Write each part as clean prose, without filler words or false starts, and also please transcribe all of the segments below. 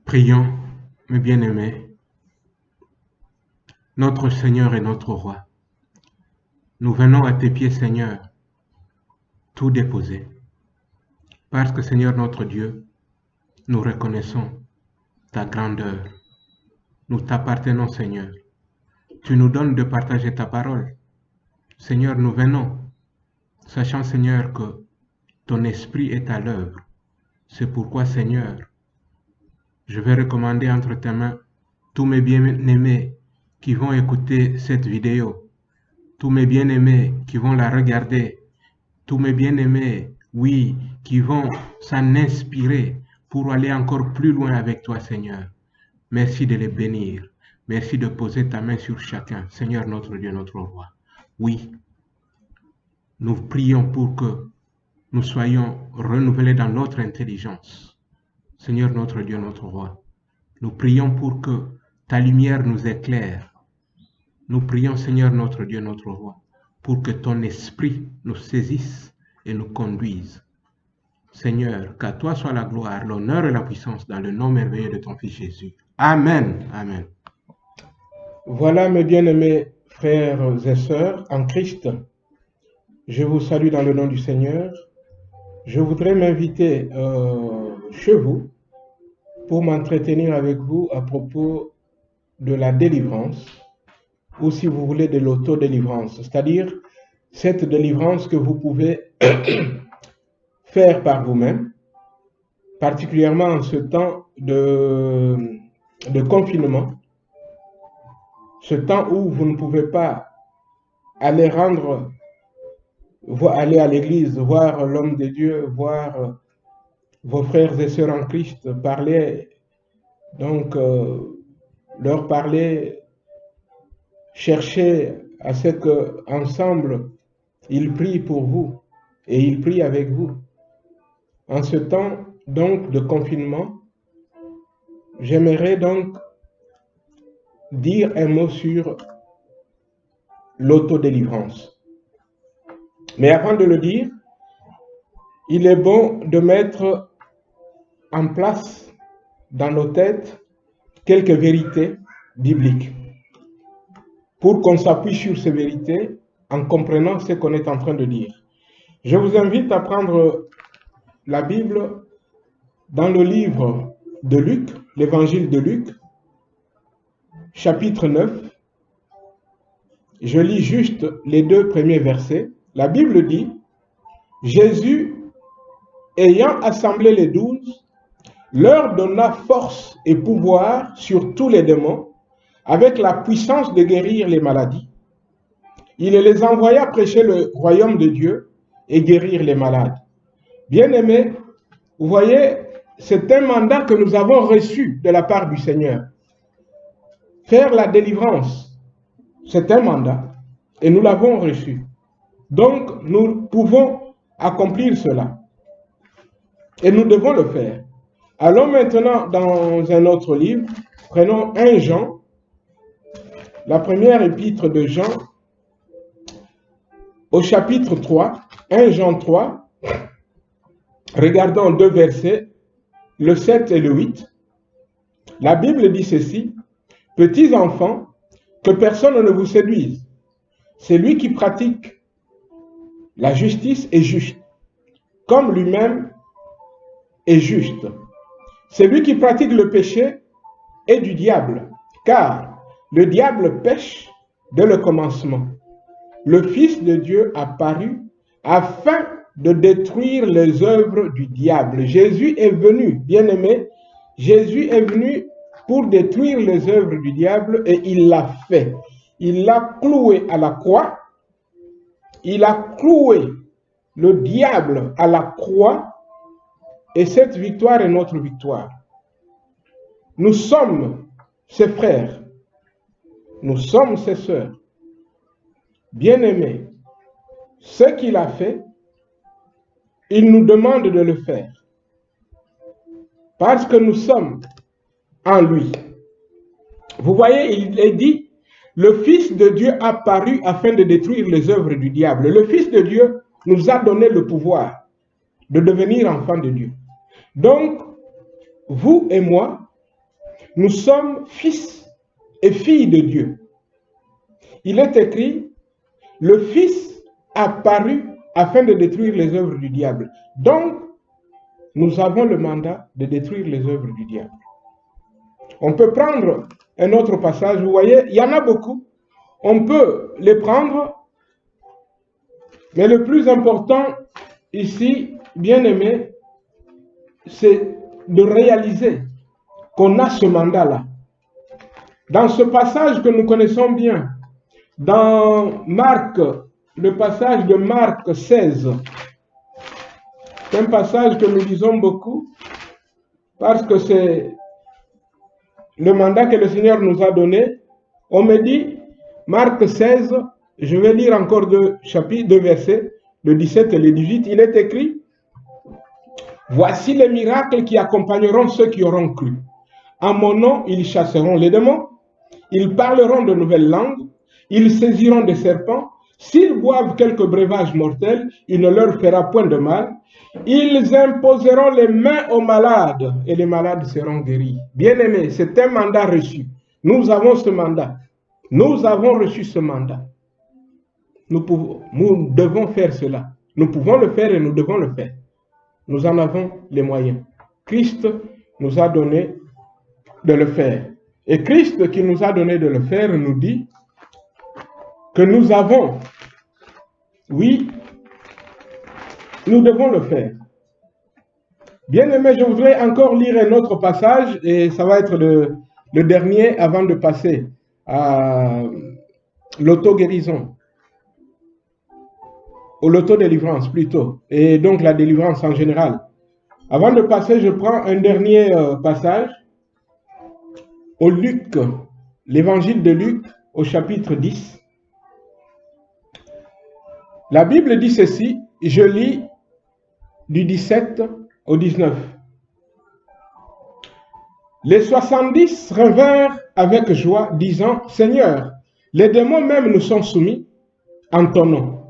Prions, mes bien-aimés, notre Seigneur et notre Roi. Nous venons à tes pieds, Seigneur, tout déposer. Parce que, Seigneur notre Dieu, nous reconnaissons ta grandeur. Nous t'appartenons, Seigneur. Tu nous donnes de partager ta parole. Seigneur, nous venons, sachant, Seigneur, que ton esprit est à l'œuvre. C'est pourquoi, Seigneur, je vais recommander entre tes mains tous mes bien-aimés qui vont écouter cette vidéo, tous mes bien-aimés qui vont la regarder, tous mes bien-aimés, oui, qui vont s'en inspirer pour aller encore plus loin avec toi, Seigneur. Merci de les bénir. Merci de poser ta main sur chacun, Seigneur notre Dieu, notre Roi. Oui, nous prions pour que nous soyons renouvelés dans notre intelligence. Seigneur notre Dieu, notre Roi. Nous prions pour que ta lumière nous éclaire. Nous prions, Seigneur notre Dieu, notre Roi, pour que ton esprit nous saisisse et nous conduise. Seigneur, qu'à toi soit la gloire, l'honneur et la puissance dans le nom merveilleux de ton Fils Jésus. Amen. Amen. Voilà, mes bien-aimés frères et sœurs en Christ, je vous salue dans le nom du Seigneur. Je voudrais m'inviter chez vous pour m'entretenir avec vous à propos de la délivrance, ou si vous voulez de l'autodélivrance, c'est-à-dire cette délivrance que vous pouvez faire par vous-même, particulièrement en ce temps de confinement, ce temps où vous ne pouvez pas aller aller à l'église, voir l'homme de Dieu, voir vos frères et sœurs en Christ, parler, donc leur parler, chercher à ce qu'ensemble, ils prient pour vous et ils prient avec vous. En ce temps donc de confinement, j'aimerais donc dire un mot sur l'autodélivrance. Mais avant de le dire, il est bon de mettre en place dans nos têtes quelques vérités bibliques pour qu'on s'appuie sur ces vérités en comprenant ce qu'on est en train de dire. Je vous invite à prendre la Bible dans le livre de Luc, l'évangile de Luc, chapitre 9. Je lis juste les 2 premiers versets. La Bible dit, Jésus, ayant assemblé les 12, leur donna force et pouvoir sur tous les démons, avec la puissance de guérir les maladies. Il les envoya prêcher le royaume de Dieu et guérir les malades. Bien-aimés, vous voyez, c'est un mandat que nous avons reçu de la part du Seigneur. Faire la délivrance, c'est un mandat et nous l'avons reçu. Donc, nous pouvons accomplir cela et nous devons le faire. Allons maintenant dans un autre livre, prenons 1 Jean, la première épître de Jean, au chapitre 3, 1 Jean 3, regardons 2 versets, le 7 et le 8. La Bible dit ceci, « Petits enfants, que personne ne vous séduise. Celui qui pratique la justice est juste, comme lui-même est juste. Celui qui pratique le péché est du diable, car le diable pêche dès le commencement. Le Fils de Dieu apparut afin de détruire les œuvres du diable. » Jésus est venu, bien-aimé, Jésus est venu pour détruire les œuvres du diable et il l'a fait. Il l'a cloué à la croix. Il a cloué le diable à la croix et cette victoire est notre victoire. Nous sommes ses frères. Nous sommes ses sœurs. Bien-aimés, ce qu'il a fait, il nous demande de le faire. Parce que nous sommes en lui. Vous voyez, il est dit, le Fils de Dieu apparut afin de détruire les œuvres du diable. Le Fils de Dieu nous a donné le pouvoir de devenir enfants de Dieu. Donc, vous et moi, nous sommes fils et filles de Dieu. Il est écrit, le Fils a paru afin de détruire les œuvres du diable. Donc, nous avons le mandat de détruire les œuvres du diable. On peut prendre un autre passage, vous voyez, il y en a beaucoup. On peut les prendre, mais le plus important ici, bien aimé, c'est de réaliser qu'on a ce mandat-là. Dans ce passage que nous connaissons bien, dans Marc, le passage de Marc 16, c'est un passage que nous lisons beaucoup parce que c'est le mandat que le Seigneur nous a donné. On me dit, Marc 16, je vais lire encore deux versets, le 17 et le 18, il est écrit, « Voici les miracles qui accompagneront ceux qui auront cru. En mon nom, ils chasseront les démons, ils parleront de nouvelles langues, ils saisiront des serpents, s'ils boivent quelques breuvages mortels, il ne leur fera point de mal. Ils imposeront les mains aux malades et les malades seront guéris. » Bien-aimés, c'est un mandat reçu. Nous avons ce mandat. Nous avons reçu ce mandat. Nous devons faire cela. Nous pouvons le faire et nous devons le faire. Nous en avons les moyens. Christ nous a donné de le faire. Et Christ qui nous a donné de le faire nous dit que nous avons, oui, nous devons le faire. Bien aimé, je voudrais encore lire un autre passage et ça va être le dernier avant de passer à l'auto-guérison, ou l'auto-délivrance plutôt, et donc la délivrance en général. Avant de passer, je prends un dernier passage au Luc, l'évangile de Luc au chapitre 10. La Bible dit ceci, je lis du 17 au 19. Les 70 revinrent avec joie, disant, « Seigneur, les démons même nous sont soumis en ton nom. »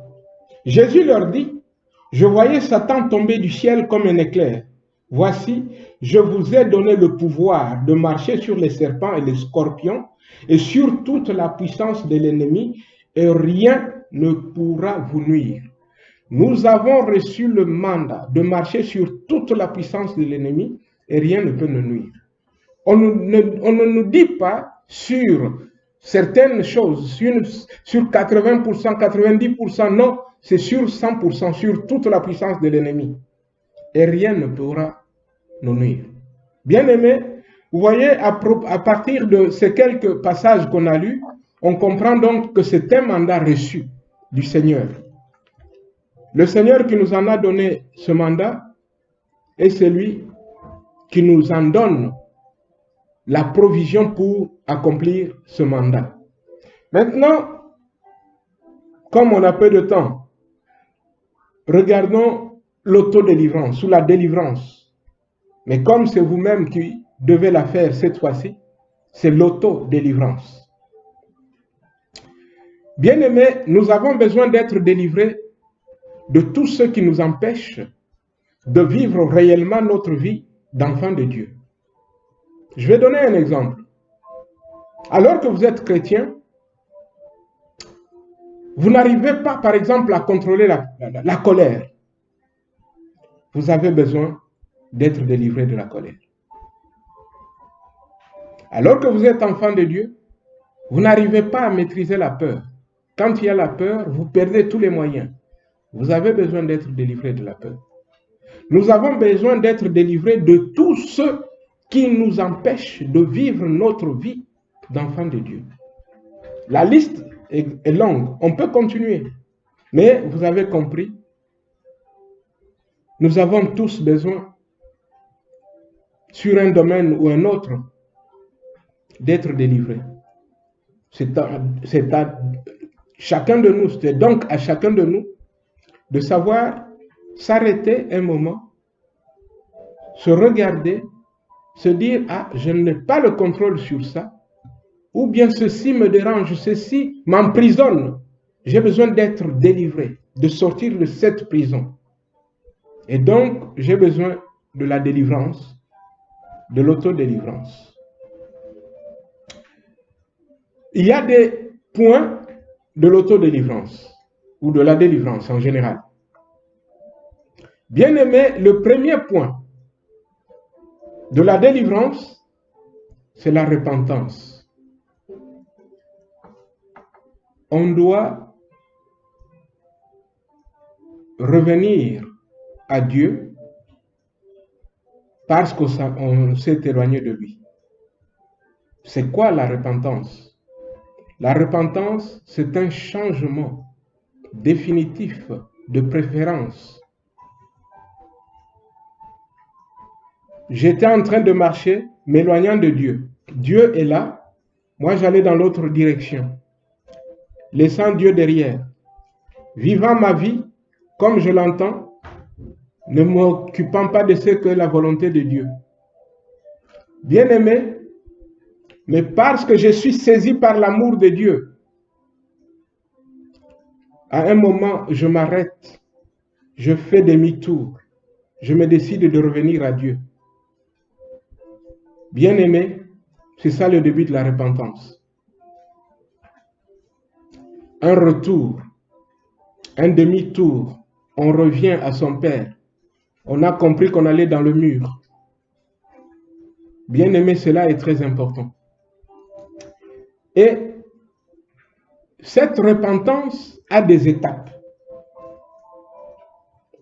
Jésus leur dit, « Je voyais Satan tomber du ciel comme un éclair. Voici, je vous ai donné le pouvoir de marcher sur les serpents et les scorpions et sur toute la puissance de l'ennemi, et rien ne pourra vous nuire. » Nous avons reçu le mandat de marcher sur toute la puissance de l'ennemi et rien ne peut nous nuire. On ne nous dit pas sur certaines choses, sur 80%, 90%, non, c'est sur 100%, sur toute la puissance de l'ennemi. Et rien ne pourra nous nuire. Bien aimé, vous voyez, à partir de ces quelques passages qu'on a lus, on comprend donc que c'est un mandat reçu du Seigneur. Le Seigneur qui nous en a donné ce mandat est celui qui nous en donne la provision pour accomplir ce mandat. Maintenant, comme on a peu de temps, regardons l'autodélivrance ou la délivrance. Mais comme c'est vous-même qui devez la faire cette fois-ci, c'est l'autodélivrance. Bien-aimés, nous avons besoin d'être délivrés de tout ce qui nous empêche de vivre réellement notre vie d'enfant de Dieu. Je vais donner un exemple. Alors que vous êtes chrétien, vous n'arrivez pas, par exemple, à contrôler la colère. Vous avez besoin d'être délivré de la colère. Alors que vous êtes enfant de Dieu, vous n'arrivez pas à maîtriser la peur. Quand il y a la peur, vous perdez tous les moyens. Vous avez besoin d'être délivré de la peur. Nous avons besoin d'être délivrés de tout ce qui nous empêche de vivre notre vie d'enfant de Dieu. La liste est longue, on peut continuer. Mais vous avez compris, nous avons tous besoin, sur un domaine ou un autre, d'être délivrés. C'est à chacun de nous, c'est donc à chacun de nous de savoir s'arrêter un moment, se regarder, se dire, ah, je n'ai pas le contrôle sur ça, ou bien ceci me dérange, ceci m'emprisonne. J'ai besoin d'être délivré, de sortir de cette prison. Et donc, j'ai besoin de la délivrance, de l'autodélivrance. il y a des points de l'autodélivrance ou de la délivrance en général. Bien-aimé, le premier point de la délivrance, c'est la repentance. On doit revenir à Dieu parce qu'on s'est éloigné de lui. C'est quoi la repentance? La repentance, c'est un changement définitif de préférence. J'étais en train de marcher, m'éloignant de Dieu. Dieu est là, moi j'allais dans l'autre direction, laissant Dieu derrière, vivant ma vie comme je l'entends, ne m'occupant pas de ce que la volonté de Dieu. Bien-aimé, mais parce que je suis saisi par l'amour de Dieu, à un moment, je m'arrête, je fais demi-tour, je me décide de revenir à Dieu. Bien-aimé, c'est ça le début de la repentance. Un retour, un demi-tour, on revient à son Père. On a compris qu'on allait dans le mur. Bien-aimé, cela est très important. Et cette repentance a des étapes.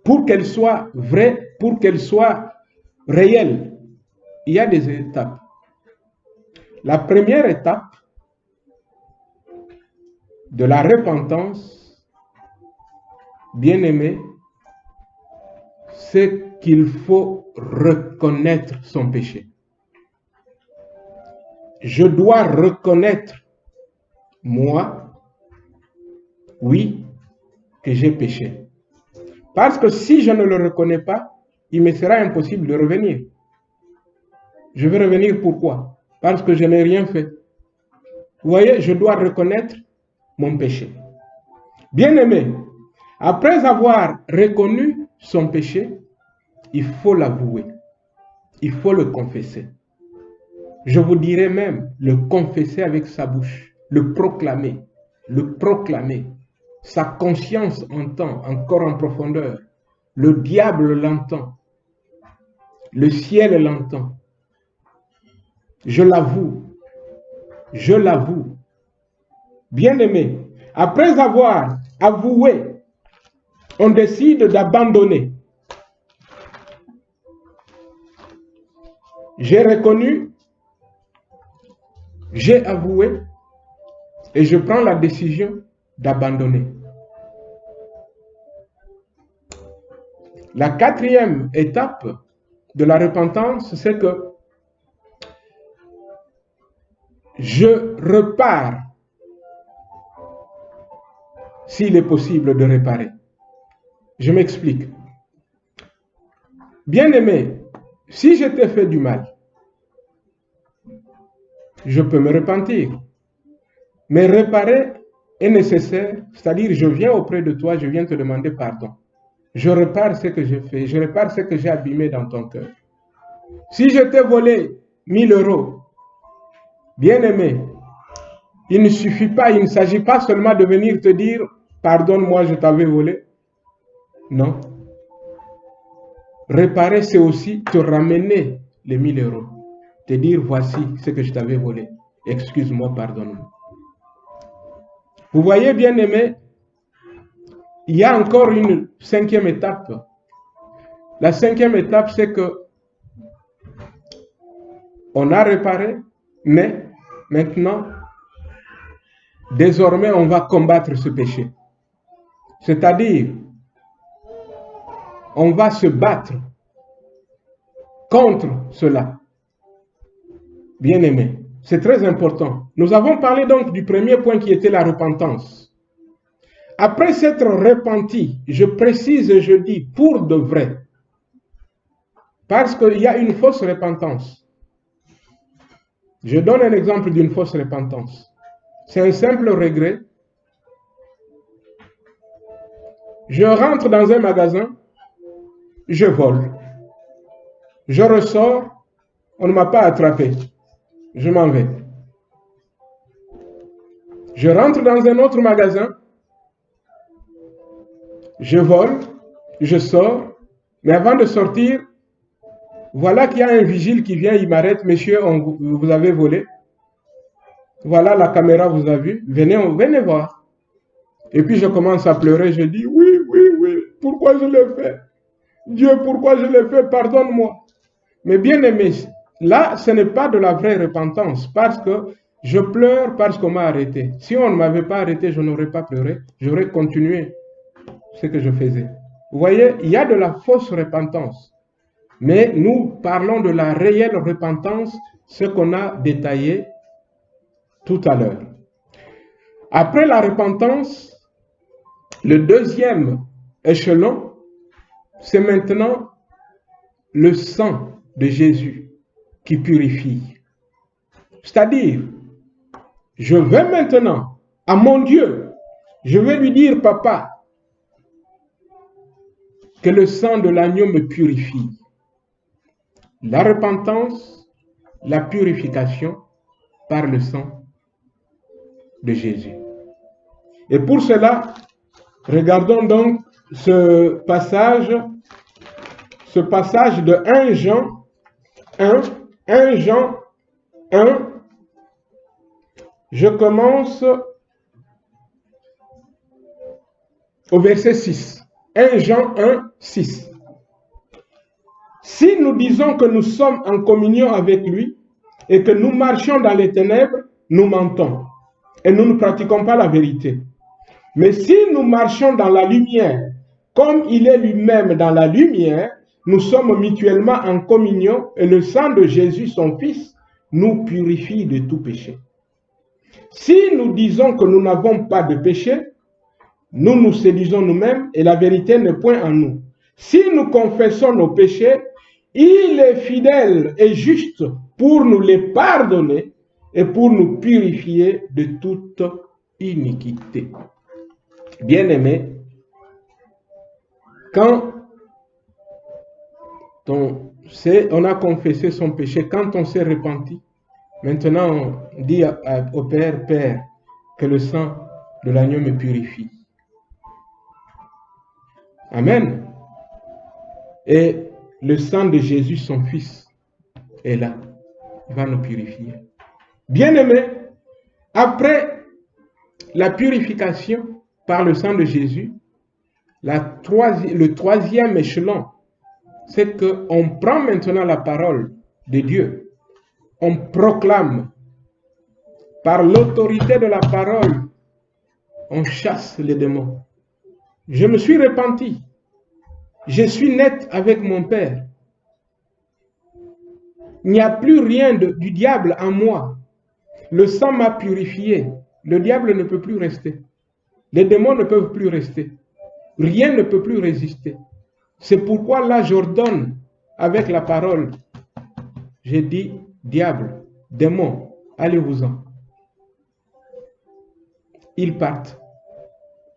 Pour qu'elle soit vraie, pour qu'elle soit réelle, il y a des étapes. La première étape de la repentance, bien-aimé, c'est qu'il faut reconnaître son péché. Je dois reconnaître, moi, oui, que j'ai péché. Parce que si je ne le reconnais pas, il me sera impossible de revenir. Je vais revenir pourquoi? Parce que je n'ai rien fait. Vous voyez, je dois reconnaître mon péché. Bien-aimé, après avoir reconnu son péché, il faut l'avouer. Il faut le confesser. Je vous dirais même le confesser avec sa bouche, le proclamer. Sa conscience entend encore en profondeur. Le diable l'entend. Le ciel l'entend. Je l'avoue. Bien-aimé, après avoir avoué, on décide d'abandonner. J'ai reconnu, j'ai avoué et je prends la décision d'abandonner. La quatrième étape de la repentance, c'est que je repars s'il est possible de réparer. Je m'explique. Bien-aimé, si je t'ai fait du mal, je peux me repentir. Mais réparer est nécessaire, c'est-à-dire je viens auprès de toi, je viens te demander pardon. Je répare ce que j'ai fait, je répare ce que j'ai abîmé dans ton cœur. Si je t'ai volé 1000 euros, bien-aimé, il ne suffit pas, il ne s'agit pas seulement de venir te dire « Pardonne-moi, je t'avais volé ». Non. Réparer, c'est aussi te ramener les 1000 euros. Te dire « Voici ce que je t'avais volé. Excuse-moi, pardonne-moi ». Vous voyez, bien-aimé, il y a encore une cinquième étape. La cinquième étape, c'est que on a réparé, mais maintenant, désormais, on va combattre ce péché. C'est-à-dire, on va se battre contre cela. Bien-aimé, c'est très important. Nous avons parlé donc du premier point qui était la repentance. Après s'être repenti, je précise et je dis pour de vrai, parce qu'il y a une fausse repentance. Je donne un exemple d'une fausse repentance. C'est un simple regret. Je rentre dans un magasin, je vole. Je ressors, on ne m'a pas attrapé. Je m'en vais. Je rentre dans un autre magasin, je vole, je sors, mais avant de sortir, voilà qu'il y a un vigile qui vient, il m'arrête, monsieur, vous avez volé. Voilà, la caméra vous a vu, venez voir. Et puis je commence à pleurer, je dis, oui, pourquoi je l'ai fait? Dieu, pourquoi je l'ai fait? Pardonne-moi. Mais bien aimé, là, ce n'est pas de la vraie repentance, parce que je pleure parce qu'on m'a arrêté. Si on ne m'avait pas arrêté, je n'aurais pas pleuré, j'aurais continué ce que je faisais. Vous voyez, il y a de la fausse repentance. Mais nous parlons de la réelle repentance, ce qu'on a détaillé tout à l'heure. Après la repentance, le deuxième échelon, c'est maintenant le sang de Jésus qui purifie. C'est-à-dire, je vais maintenant à mon Dieu, je vais lui dire, papa, que le sang de l'agneau me purifie. La repentance, la purification par le sang de Jésus. Et pour cela, regardons donc ce passage de 1 Jean 1. Je commence au verset 6. 1 Jean 1, 6. Si nous disons que nous sommes en communion avec lui et que nous marchons dans les ténèbres, nous mentons et nous ne pratiquons pas la vérité. Mais si nous marchons dans la lumière, comme il est lui-même dans la lumière, nous sommes mutuellement en communion et le sang de Jésus, son Fils, nous purifie de tout péché. Si nous disons que nous n'avons pas de péché, nous nous séduisons nous-mêmes et la vérité n'est point en nous. Si nous confessons nos péchés, il est fidèle et juste pour nous les pardonner et pour nous purifier de toute iniquité. Bien-aimés, quand on a confessé son péché, quand on s'est repenti, maintenant on dit au Père, Père, que le sang de l'agneau me purifie. Amen. Et le sang de Jésus, son Fils, est là. Il va nous purifier. Bien-aimés, après la purification par le sang de Jésus, le troisième échelon, c'est qu'on prend maintenant la parole de Dieu. On proclame par l'autorité de la parole, on chasse les démons. Je me suis repenti. Je suis net avec mon Père. Il n'y a plus rien du diable en moi. Le sang m'a purifié. Le diable ne peut plus rester. Les démons ne peuvent plus rester. Rien ne peut plus résister. C'est pourquoi là, j'ordonne avec la parole. J'ai dit, diable, démon, allez-vous-en. Ils partent.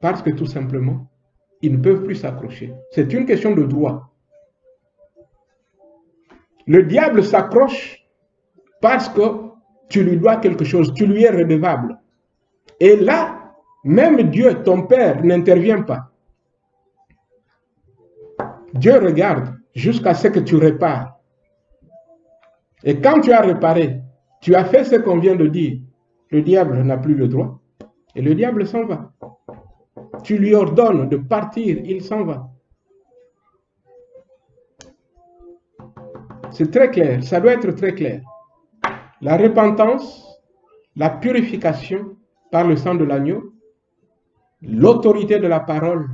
Parce que tout simplement, ils ne peuvent plus s'accrocher. C'est une question de droit. Le diable s'accroche parce que tu lui dois quelque chose, tu lui es redevable. Et là, même Dieu, ton Père, n'intervient pas. Dieu regarde jusqu'à ce que tu répares. Et quand tu as réparé, tu as fait ce qu'on vient de dire, le diable n'a plus le droit et le diable s'en va. Tu lui ordonnes de partir, il s'en va. C'est très clair, ça doit être très clair. La repentance, la purification par le sang de l'agneau, l'autorité de la parole,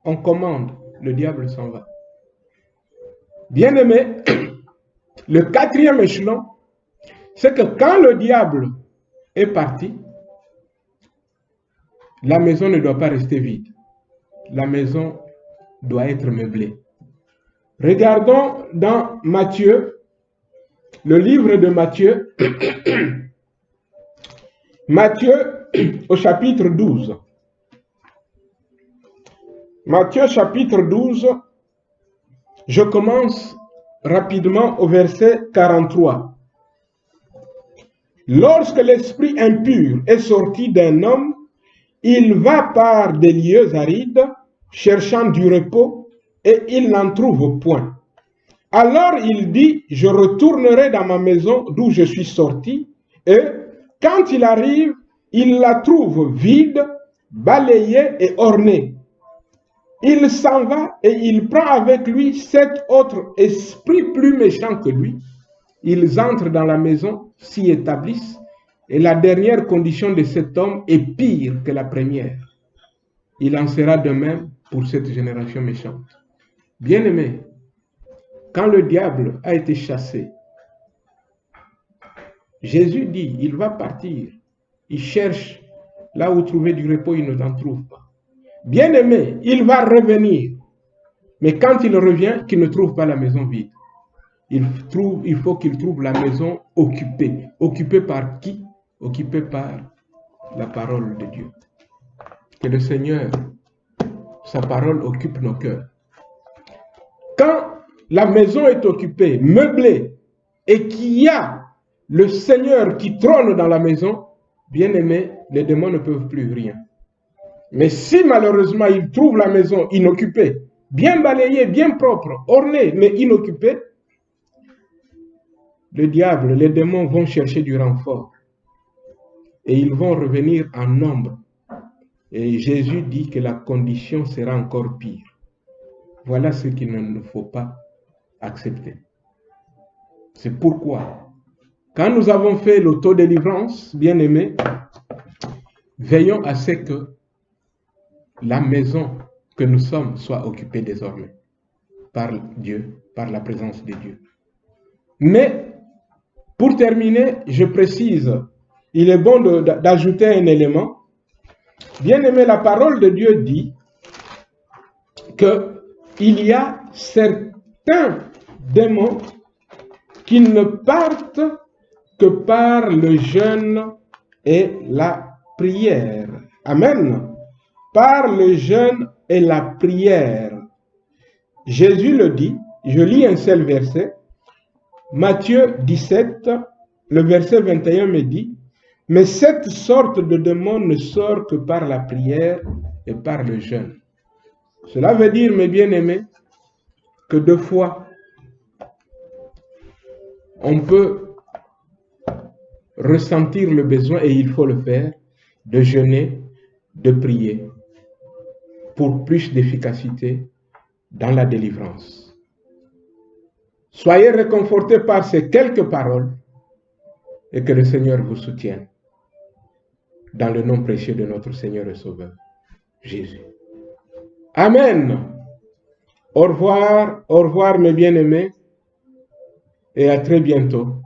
on commande, le diable s'en va. Bien-aimé, le quatrième échelon, c'est que quand le diable est parti, la maison ne doit pas rester vide. La maison doit être meublée. Regardons dans Matthieu, le livre de Matthieu, Matthieu au chapitre 12. Matthieu chapitre 12, je commence rapidement au verset 43. Lorsque l'esprit impur est sorti d'un homme, il va par des lieux arides, cherchant du repos, et il n'en trouve point. Alors il dit, je retournerai dans ma maison d'où je suis sorti, et quand il arrive, il la trouve vide, balayée et ornée. Il s'en va et il prend avec lui 7 autres esprits plus méchants que lui. Ils entrent dans la maison, s'y établissent, et la dernière condition de cet homme est pire que la première. Il en sera de même pour cette génération méchante. Bien-aimés, quand le diable a été chassé, Jésus dit, il va partir. Il cherche là où trouver du repos, il ne l'en trouve pas. Bien-aimé, il va revenir. Mais quand il revient, qu'il ne trouve pas la maison vide. Il faut qu'il trouve la maison occupée. Occupée par qui? Occupée par la parole de Dieu. Que le Seigneur, sa parole occupe nos cœurs. Quand la maison est occupée, meublée, et qu'il y a le Seigneur qui trône dans la maison, bien aimé, les démons ne peuvent plus rien. Mais si malheureusement ils trouvent la maison inoccupée, bien balayée, bien propre, ornée, mais inoccupée, le diable, les démons vont chercher du renfort. Et ils vont revenir en nombre. Et Jésus dit que la condition sera encore pire. Voilà ce qu'il ne faut pas accepter. C'est pourquoi, quand nous avons fait l'autodélivrance, bien-aimés, veillons à ce que la maison que nous sommes soit occupée désormais par Dieu, par la présence de Dieu. Mais, pour terminer, je précise, il est bon d'ajouter un élément. Bien-aimé, la parole de Dieu dit qu'il y a certains démons qui ne partent que par le jeûne et la prière. Amen. Par le jeûne et la prière. Jésus le dit, je lis un seul verset, Matthieu 17, le verset 21 me dit, mais cette sorte de démon ne sort que par la prière et par le jeûne. Cela veut dire, mes bien-aimés, que deux fois, on peut ressentir le besoin, et il faut le faire, de jeûner, de prier, pour plus d'efficacité dans la délivrance. Soyez réconfortés par ces quelques paroles et que le Seigneur vous soutienne. Dans le nom précieux de notre Seigneur et Sauveur, Jésus. Amen. Au revoir mes bien-aimés, et à très bientôt.